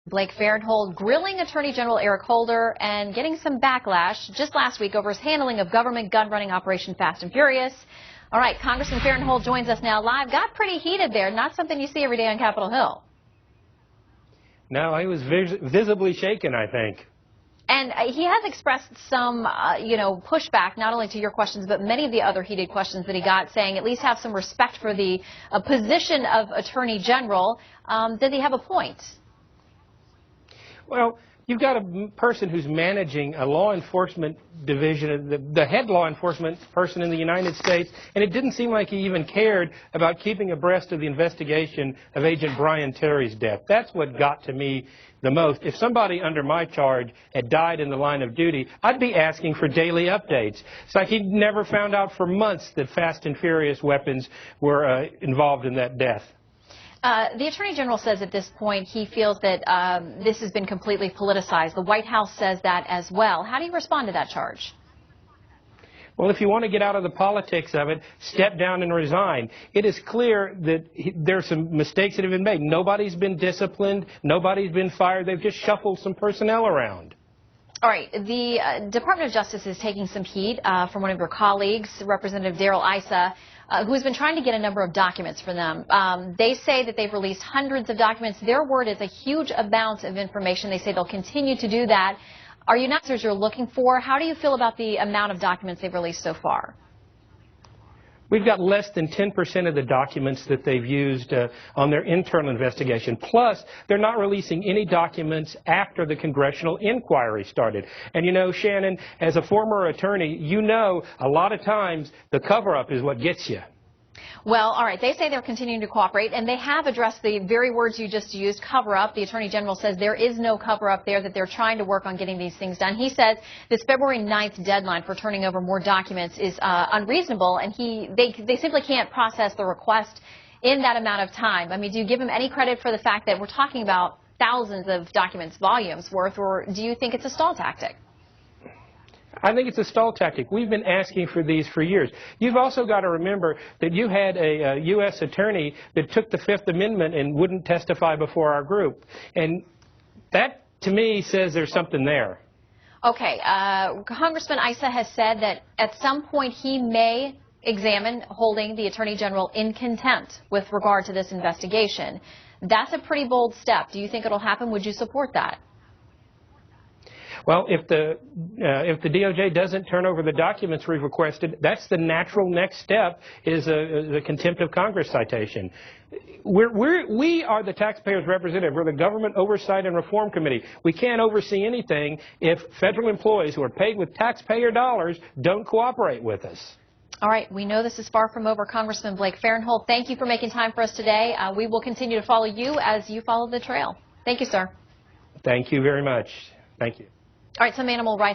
Blake Farenthold grilling Attorney General Eric Holder and getting some backlash just last week over his handling of government gun-running Operation Fast and Furious. All right, Congressman Farenthold joins us now live. Got pretty heated there. Not something you see every day on Capitol Hill. No, he was visibly shaken, I think. And he has expressed some, pushback, not only to your questions, but many of the other heated questions that he got, saying at least have some respect for the position of Attorney General. Does he have a point? Well, you've got a person who's managing a law enforcement division, the head law enforcement person in the United States, and it didn't seem like he even cared about keeping abreast of the investigation of Agent Brian Terry's death. That's what got to me the most. If somebody under my charge had died in the line of duty, I'd be asking for daily updates. It's like he never found out for months that Fast and Furious weapons were involved in that death. The Attorney General says at this point he feels that this has been completely politicized. The White House says that as well. How do you respond to that charge? Well, if you want to get out of the politics of it, step down and resign. It is clear that there are some mistakes that have been made. Nobody's been disciplined. Nobody's been fired. They've just shuffled some personnel around. All right. The Department of Justice is taking some heat from one of your colleagues, Representative Darrell Issa, who has been trying to get a number of documents for them. They say that they've released hundreds of documents. Their word is a huge amount of information. They say they'll continue to do that. Are you not answers you're looking for? How do you feel about the amount of documents they've released so far? We've got less than 10% of the documents that they've used on their internal investigation. Plus, they're not releasing any documents after the congressional inquiry started. And you know, Shannon, as a former attorney, you know a lot of times the cover-up is what gets you. Well, all right. They say they're continuing to cooperate, and they have addressed the very words you just used, cover-up. The Attorney General says there is no cover-up there, that they're trying to work on getting these things done. He says this February 9th deadline for turning over more documents is unreasonable, and they simply can't process the request in that amount of time. I mean, do you give him any credit for the fact that we're talking about thousands of documents, volumes worth, or do you think it's a stall tactic? I think it's a stall tactic. We've been asking for these for years. You've also got to remember that you had a U.S. attorney that took the Fifth Amendment and wouldn't testify before our group. And that, to me, says there's something there. Okay. Congressman Issa has said that at some point he may examine holding the Attorney General in contempt with regard to this investigation. That's a pretty bold step. Do you think it'll happen? Would you support that? Well, if the DOJ doesn't turn over the documents we've requested, that's the natural next step, is a contempt of Congress citation. We are the taxpayers' representative. We're the Government Oversight and Reform Committee. We can't oversee anything if federal employees who are paid with taxpayer dollars don't cooperate with us. All right. We know this is far from over. Congressman Blake Farenthold, thank you for making time for us today. We will continue to follow you as you follow the trail. Thank you, sir. Thank you very much. Thank you. All right. Some animal rights